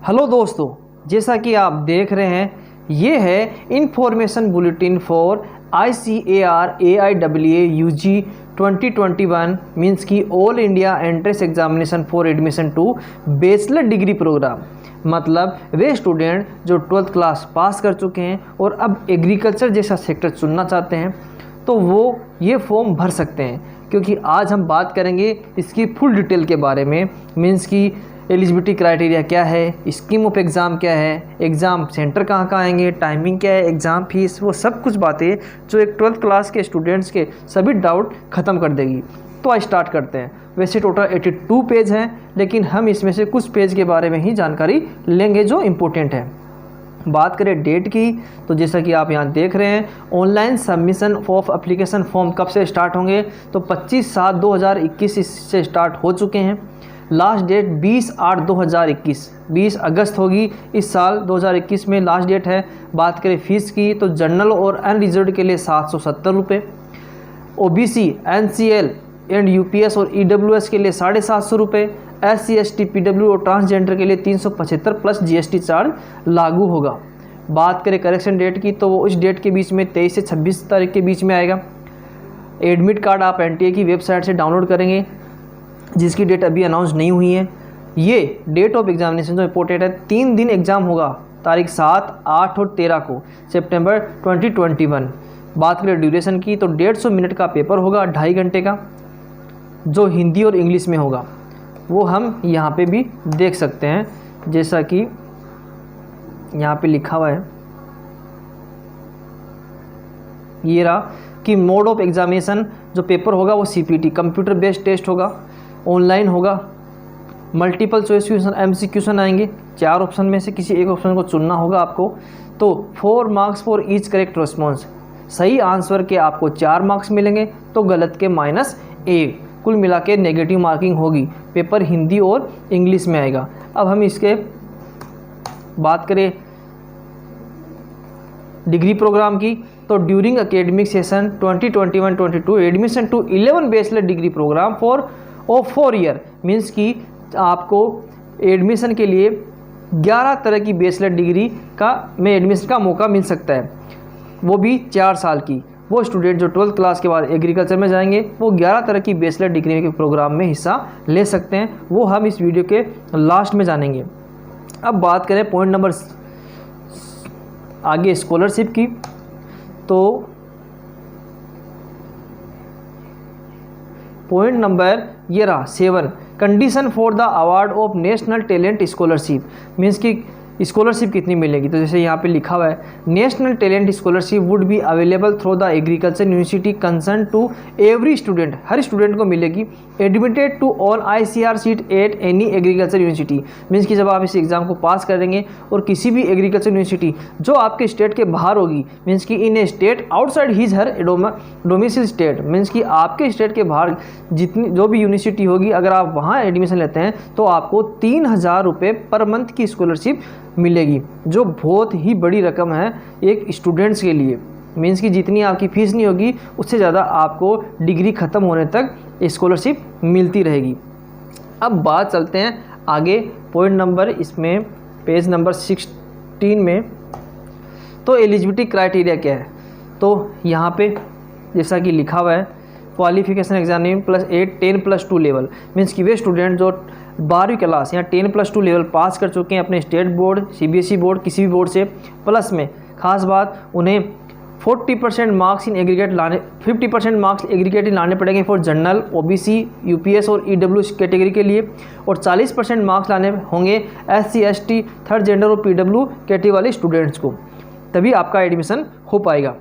Hello दोस्तों, जैसा कि आप देख रहे हैं ये है information bulletin for ICAR AIAA UG 2021 means की all India entrance examination for admission to bachelor degree programme. मतलब वे स्टूडेंट जो 12th क्लास पास कर चुके हैं और अब एग्रीकल्चर जैसा सेक्टर चुनना चाहते हैं तो वो ये फॉर्म भर सकते हैं, क्योंकि आज हम बात करेंगे इसकी फुल डिटेल के बारे में। मीन्स की एलिजिबिलिटी क्राइटेरिया क्या है, स्कीम ऑफ एग्ज़ाम क्या है, एग्ज़ाम सेंटर कहाँ कहाँ आएंगे, टाइमिंग क्या है, एग्ज़ाम फीस, वो सब कुछ बातें जो एक 12th क्लास के स्टूडेंट्स के सभी डाउट ख़त्म कर देगी। तो आज स्टार्ट करते हैं। वैसे टोटल 82 पेज हैं, लेकिन हम इसमें से कुछ पेज के बारे में ही जानकारी लेंगे जो इम्पोर्टेंट है। बात करें डेट की, तो जैसा कि आप यहाँ देख रहे हैं online submission of application form कब से स्टार्ट होंगे, तो 25/7/2021 इससे स्टार्ट हो चुके हैं। लास्ट डेट 20/8/2021 20 अगस्त होगी इस साल 2021 में लास्ट डेट है। बात करें फ़ीस की, तो जनरल और अनरिजर्व्ड के लिए 770 रुपये, OBC NCL एंड UPS और EWS के लिए 750 रुपये, SC ST PW और ट्रांसजेंडर के लिए 375 प्लस GST चार्ज लागू होगा। बात करें करेक्शन डेट की, तो वो उस डेट के बीच में 23 से 26 तारीख के बीच में आएगा। एडमिट कार्ड आप NTA की वेबसाइट से डाउनलोड करेंगे, जिसकी डेट अभी अनाउंस नहीं हुई है। ये डेट ऑफ एग्जामिनेशन जो इम्पोर्टेंट है, 3 दिन एग्ज़ाम होगा, तारीख 7, 8 और 13 को सितंबर 2021। बात करें ड्यूरेशन की, तो 150 मिनट का पेपर होगा, 2.5 घंटे का, जो हिंदी और इंग्लिश में होगा। वो हम यहाँ पे भी देख सकते हैं, जैसा कि यहाँ पे लिखा हुआ है। ये रहा कि मोड ऑफ एग्जामिनेशन जो पेपर होगा वो CPT कंप्यूटर बेस्ड टेस्ट होगा, ऑनलाइन होगा। मल्टीपल चॉइस क्वेश्चन MCQ आएंगे, 4 ऑप्शन में से किसी एक ऑप्शन को चुनना होगा आपको। तो 4 marks for each correct response, सही आंसर के आपको 4 मार्क्स मिलेंगे, तो गलत के -1। कुल मिला के नेगेटिव मार्किंग होगी। पेपर हिंदी और इंग्लिश में आएगा। अब हम इसके बात करें डिग्री प्रोग्राम की, तो during academic session 2021-22 admission to 11 bachelor degree programme for 4 year means कि आपको एडमिशन के लिए 11 तरह की बैचलर डिग्री में एडमिशन का मौका मिल सकता है, वो भी 4 साल की। वो स्टूडेंट जो 12th क्लास के बाद एग्रीकल्चर में जाएंगे वो 11 तरह की बैचलर डिग्री के प्रोग्राम में हिस्सा ले सकते हैं, वो हम इस वीडियो के लास्ट में जानेंगे। अब बात करें पॉइंट नंबर आगे स्कॉलरशिप की, तो पॉइंट नंबर ये रहा 7, condition for the award of national talent scholarship. Means की स्कॉलरशिप कितनी मिलेगी, तो जैसे यहाँ पे लिखा हुआ है national talent scholarship would be available through the agriculture university concern to every student, हर स्टूडेंट को मिलेगी। Admitted to all ICR seat at any agriculture university. Means कि जब आप इस एग्ज़ाम को पास करेंगे और किसी भी एग्रीकल्चर यूनिवर्सिटी जो आपके स्टेट के बाहर होगी, मीन्स कि in a state outside his her domicile state, means कि आपके स्टेट के बाहर जितनी जो भी यूनिवर्सिटी होगी, अगर आप वहाँ एडमिशन लेते हैं तो आपको 3000 रुपये पर मंथ की स्कॉलरशिप मिलेगी, जो बहुत ही बड़ी रकम है एक स्टूडेंट्स के लिए। मीन्स कि जितनी आपकी फ़ीस नहीं होगी उससे ज़्यादा आपको डिग्री ख़त्म होने तक स्कॉलरशिप मिलती रहेगी। अब बात चलते हैं आगे पॉइंट नंबर इसमें पेज नंबर 16 में, तो एलिजिबिलिटी क्राइटेरिया क्या है। तो यहाँ पे जैसा कि लिखा हुआ है क्वालिफिकेशन एग्जाम +8 10+2 लेवल, मीन्स कि वे स्टूडेंट जो 12वीं क्लास या 10+2 लेवल पास कर चुके हैं अपने स्टेट बोर्ड, CBSE बोर्ड, किसी भी बोर्ड से, प्लस में खास बात उन्हें 40% मार्क्स इन एग्रीगेट लाने 50% मार्क्स एग्रीगेट लाने पड़ेंगे फॉर जनरल, OBC, UPS और EWS कैटेगरी के लिए, और 40% मार्क्स लाने होंगे SC ST थर्ड जेंडर और PW कैटेगरी वाले स्टूडेंट्स को, तभी आपका एडमिशन हो पाएगा।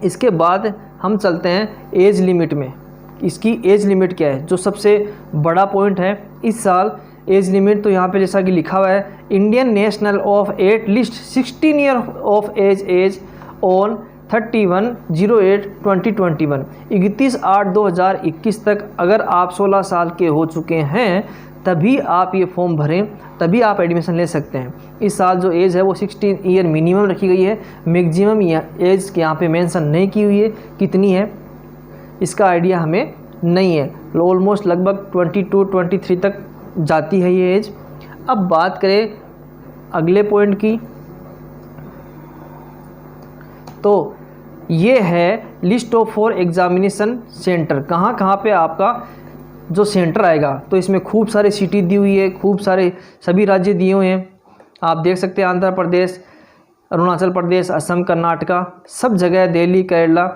इसके बाद हम चलते हैं एज लिमिट में। इसकी एज लिमिट क्या है, जो सबसे बड़ा पॉइंट है इस साल एज लिमिट। तो यहाँ पे जैसा कि लिखा हुआ है Indian national of at 16 year of age on 31/08/2021 31/8/2021 तक अगर आप 16 साल के हो चुके हैं तभी आप ये फॉर्म भरें, तभी आप एडमिशन ले सकते हैं। इस साल जो एज है वो 16 ईयर मिनिमम रखी गई है, मैक्सिमम एज यहाँ पे मेंशन नहीं की हुई है, कितनी है इसका आइडिया हमें नहीं है। ऑलमोस्ट लगभग 22-23 तक जाती है ये एज। अब बात करें अगले पॉइंट की, तो ये है list of for examination centre, कहाँ कहाँ पे आपका जो सेंटर आएगा। तो इसमें खूब सारे सिटी दी हुई है, खूब सारे सभी राज्य दिए हुए हैं। आप देख सकते हैं आंध्र प्रदेश, अरुणाचल प्रदेश, असम, कर्नाटका, सब जगह, दिल्ली, केरला,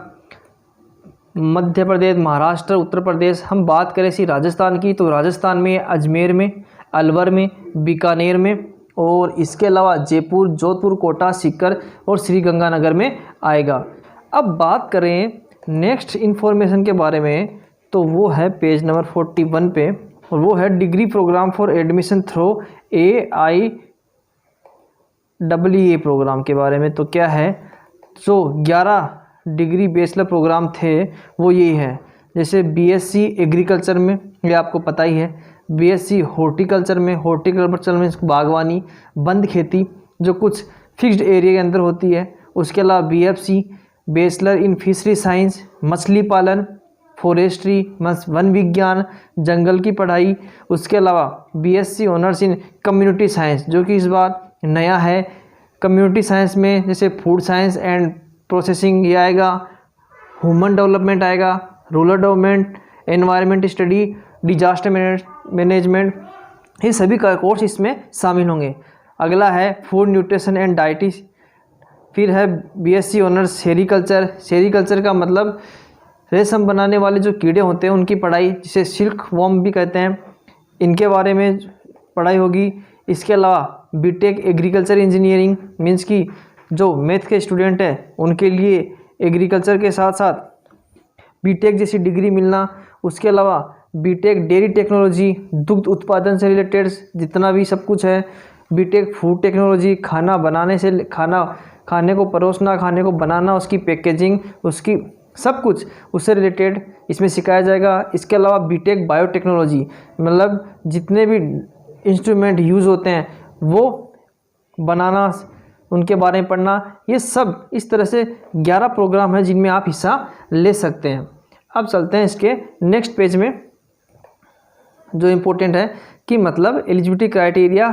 मध्य प्रदेश, महाराष्ट्र, उत्तर प्रदेश। हम बात करें इसी राजस्थान की, तो राजस्थान में अजमेर में, अलवर में, बीकानेर में, और इसके अलावा जयपुर, जोधपुर, कोटा, सीकर और श्री गंगानगर में आएगा। अब बात करें नेक्स्ट इन्फॉर्मेशन के बारे में, तो वो है पेज नंबर 41 पे, और वो है degree programme for admission through AIAA programme के बारे में। तो क्या है, जो 11 डिग्री बैचलर प्रोग्राम थे वो यही है। जैसे BSc एग्रीकल्चर में, ये आपको पता ही है, BSc हॉर्टिकल्चर में बागवानी, बंद खेती जो कुछ फिक्स्ड एरिया के अंदर होती है। उसके अलावा BFC bachelor in fishery science, मछली पालन, फॉरेस्ट्री, वन विज्ञान, जंगल की पढ़ाई। उसके अलावा BSc honours in community science, जो कि इस बार नया है। कम्युनिटी साइंस में जैसे फूड साइंस एंड प्रोसेसिंग ये आएगा, ह्यूमन डेवलपमेंट आएगा, rural development, environment study, disaster management, ये सभी का कोर्स इसमें शामिल होंगे। अगला है फूड न्यूट्रिशन एंड डाइटिस। फिर है BSc ऑनर्स सेरीकल्चर। सेरीकल्चर का मतलब रेशम बनाने वाले जो कीड़े होते हैं उनकी पढ़ाई, जिसे सिल्क वॉर्म भी कहते हैं, इनके बारे में पढ़ाई होगी। इसके अलावा BTech एग्रीकल्चर इंजीनियरिंग, मीन्स कि जो मैथ के स्टूडेंट हैं उनके लिए एग्रीकल्चर के साथ साथ BTech जैसी डिग्री मिलना। उसके अलावा BTech डेयरी टेक्नोलॉजी, दुग्ध उत्पादन से रिलेटेड जितना भी सब कुछ है। BTech फूड टेक्नोलॉजी, खाना बनाने से खाने को परोसना, खाने को बनाना, उसकी पैकेजिंग, उसकी सब कुछ उससे रिलेटेड इसमें सिखाया जाएगा। इसके अलावा BTech बायोटेक्नोलॉजी, मतलब जितने भी इंस्ट्रूमेंट यूज़ होते हैं वो बनाना, उनके बारे में पढ़ना। ये सब इस तरह से 11 प्रोग्राम है जिनमें आप हिस्सा ले सकते हैं। अब चलते हैं इसके नेक्स्ट पेज में, जो इम्पोर्टेंट है कि मतलब एलिजिबिलिटी क्राइटेरिया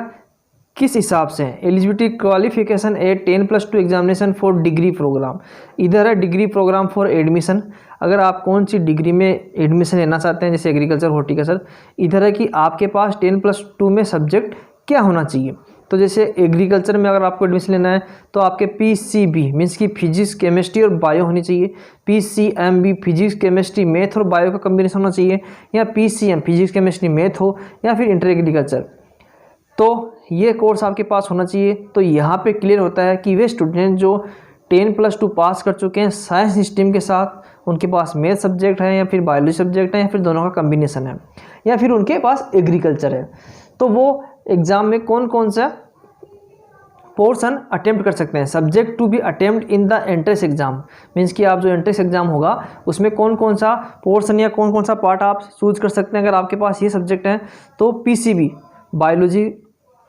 किस हिसाब से है। Eligibility qualification a 10+2 examination for degree programme. इधर है डिग्री प्रोग्राम फॉर एडमिशन, अगर आप कौन सी डिग्री में एडमिशन लेना चाहते हैं, जैसे एग्रीकल्चर, हॉर्टिकल्चर। इधर है कि आपके पास 10+2 में सब्जेक्ट क्या होना चाहिए। तो जैसे एग्रीकल्चर में अगर आपको एडमिशन लेना है तो आपके PCB मीन्स कि फिजिक्स, केमिस्ट्री और बायो होनी चाहिए। PCMB फिजिक्स, केमिस्ट्री, मैथ और बायो का कम्बिनेशन होना चाहिए, या PCM फिजिक्स, केमिस्ट्री, मैथ हो, या फिर इंटर एग्रीकल्चर। तो ये कोर्स आपके पास होना चाहिए। तो यहाँ पे क्लियर होता है कि वे स्टूडेंट जो 10+2 पास कर चुके हैं साइंस स्ट्रीम के साथ, उनके पास मैथ सब्जेक्ट है, या फिर बायोलॉजी सब्जेक्ट है, या फिर दोनों का कम्बिनेशन है, या फिर उनके पास एग्रीकल्चर है, तो वो एग्ज़ाम में कौन कौन सा पोर्शन अटेम्प्ट कर सकते हैं। Subject to be attempt in the entrance exam, means कि आप जो एंट्रेंस एग्जाम होगा उसमें कौन कौन सा पोर्शन या कौन कौन सा पार्ट आप चूज कर सकते हैं। अगर आपके पास ये सब्जेक्ट हैं तो PCB biology,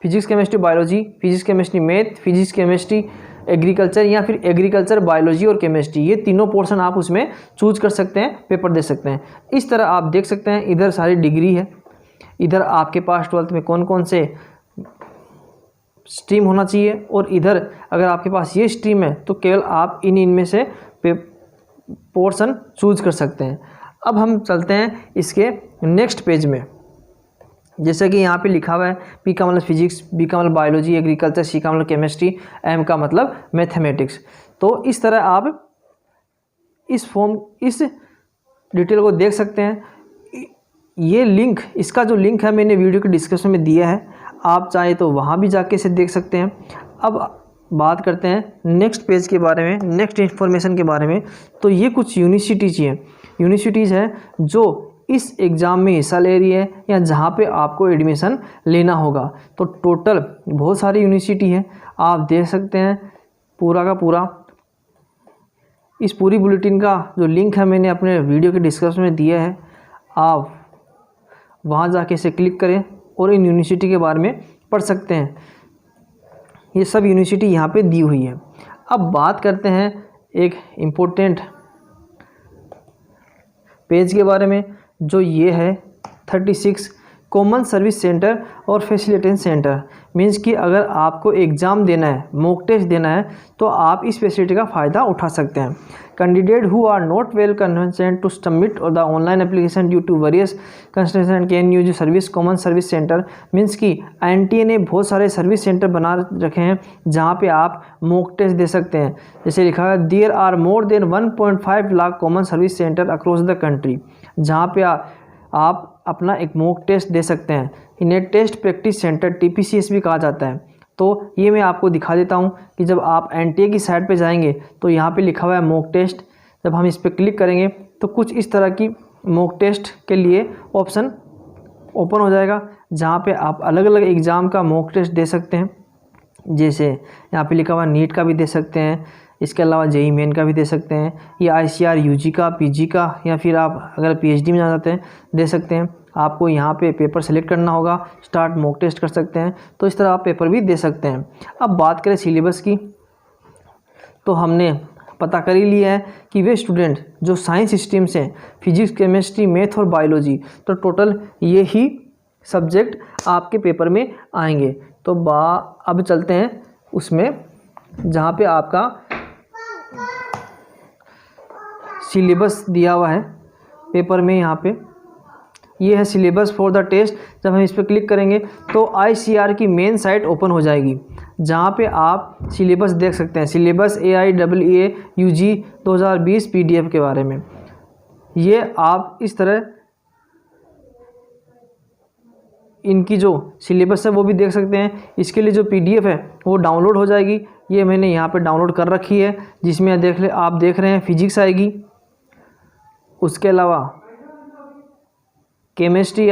physics, chemistry, biology, physics, chemistry, math, physics, chemistry, agriculture, या फिर एग्रीकल्चर, बायोलॉजी और केमिस्ट्री, ये तीनों पोर्शन आप उसमें चूज कर सकते हैं, पेपर दे सकते हैं। इस तरह आप देख सकते हैं इधर सारी डिग्री है, इधर आपके पास 12th में कौन कौन से स्ट्रीम होना चाहिए, और इधर अगर आपके पास ये स्ट्रीम है तो केवल आप इनमें से पोर्शन चूज कर सकते हैं। अब हम चलते हैं इसके नेक्स्ट पेज में, जैसे कि यहाँ पे लिखा हुआ है P का मतलब फिजिक्स, B का मतलब बायोलॉजी, एग्रीकल्चर, C का मतलब केमिस्ट्री, M का मतलब मैथमेटिक्स। तो इस तरह आप इस डिटेल को देख सकते हैं। ये लिंक, इसका जो लिंक है मैंने वीडियो के डिस्क्रिप्शन में दिया है, आप चाहे तो वहाँ भी जाके इसे देख सकते हैं। अब बात करते हैं नेक्स्ट पेज के बारे में, नेक्स्ट इन्फॉर्मेशन के बारे में। तो ये कुछ यूनिवर्सिटीज़ है जो इस एग्ज़ाम में हिस्सा ले रही है या जहाँ पे आपको एडमिशन लेना होगा। तो टोटल बहुत सारी यूनिवर्सिटी है, आप देख सकते हैं पूरा का पूरा। इस पूरी बुलेटिन का जो लिंक है मैंने अपने वीडियो के डिस्क्रिप्शन में दिया है, आप वहाँ जाके इसे क्लिक करें और इन यूनिवर्सिटी के बारे में पढ़ सकते हैं। ये सब यूनिवर्सिटी यहाँ पे दी हुई है। अब बात करते हैं एक इम्पोर्टेंट पेज के बारे में, जो ये है 36 कॉमन सर्विस सेंटर और फैसिलिटेशन सेंटर। मीन्स कि अगर आपको एग्ज़ाम देना है, मॉक टेस्ट देना है, तो आप इस फैसिलिटी का फ़ायदा उठा सकते हैं। Candidate who are not well conversant to submit the online application due to various constraints can use service common service centre. Means कि एनटीए ने बहुत सारे सर्विस सेंटर बना रखे हैं जहाँ पे आप मॉक टेस्ट दे सकते हैं। जैसे लिखा है there are more than 1.5 lakh common service centre across the country, जहाँ पे आप अपना एक मॉक टेस्ट दे सकते हैं। इन्हें टेस्ट प्रैक्टिस सेंटर TPCS भी कहा जाता है। तो ये मैं आपको दिखा देता हूँ कि जब आप एनटीए की साइट पे जाएंगे तो यहाँ पे लिखा हुआ है मॉक टेस्ट। जब हम इस पर क्लिक करेंगे तो कुछ इस तरह की मॉक टेस्ट के लिए ऑप्शन ओपन हो जाएगा, जहाँ पे आप अलग अलग एग्ज़ाम का मॉक टेस्ट दे सकते हैं। जैसे यहाँ पे लिखा हुआ नीट का भी दे सकते हैं, इसके अलावा JEE मेन का भी दे सकते हैं, या ICAR UG का, PG का, या फिर आप अगर PhD में जाना चाहते हैं दे सकते हैं। आपको यहाँ पे पेपर सेलेक्ट करना होगा, स्टार्ट मॉक टेस्ट कर सकते हैं। तो इस तरह आप पेपर भी दे सकते हैं। अब बात करें सिलेबस की, तो हमने पता कर ही लिया है कि वे स्टूडेंट जो साइंस स्ट्रीम से फिजिक्स, केमिस्ट्री, मैथ और बायोलॉजी, तो टोटल ये ही सब्जेक्ट आपके पेपर में आएंगे। तो अब चलते हैं उसमें जहाँ पे आपका सिलेबस दिया हुआ है पेपर में। यहाँ पे ये है सिलेबस फॉर द टेस्ट। जब हम इस पर क्लिक करेंगे तो ICAR की मेन साइट ओपन हो जाएगी, जहाँ पे आप सिलेबस देख सकते हैं। सिलेबस AIAA UG 2020 PDF के बारे में ये आप इस तरह इनकी जो सिलेबस है वो भी देख सकते हैं। इसके लिए जो PDF है वो डाउनलोड हो जाएगी। ये मैंने यहाँ पे डाउनलोड कर रखी है, जिसमें आप देख रहे हैं फिजिक्स आएगी, उसके अलावा केमिस्ट्री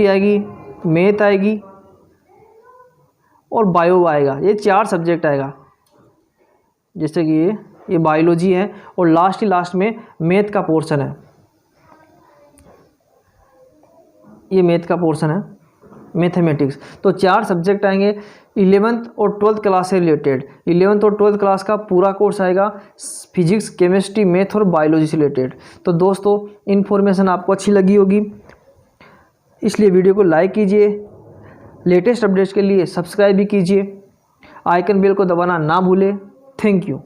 आएगी, मैथ आएगी और बायो आएगा। ये 4 सब्जेक्ट आएगा। जैसे कि ये बायोलॉजी है और लास्ट में मैथ का पोर्शन है। ये मैथ का पोर्शन है, मैथमेटिक्स। तो 4 सब्जेक्ट आएंगे 11th और 12th क्लास से रिलेटेड। 11th और 12th क्लास का पूरा कोर्स आएगा फिजिक्स, केमिस्ट्री, मैथ और बायोलॉजी से रिलेटेड। तो दोस्तों इन्फॉर्मेशन आपको अच्छी लगी होगी, इसलिए वीडियो को लाइक कीजिए। लेटेस्ट अपडेट्स के लिए सब्सक्राइब भी कीजिए, आइकन बेल को दबाना ना भूलें। Thank you.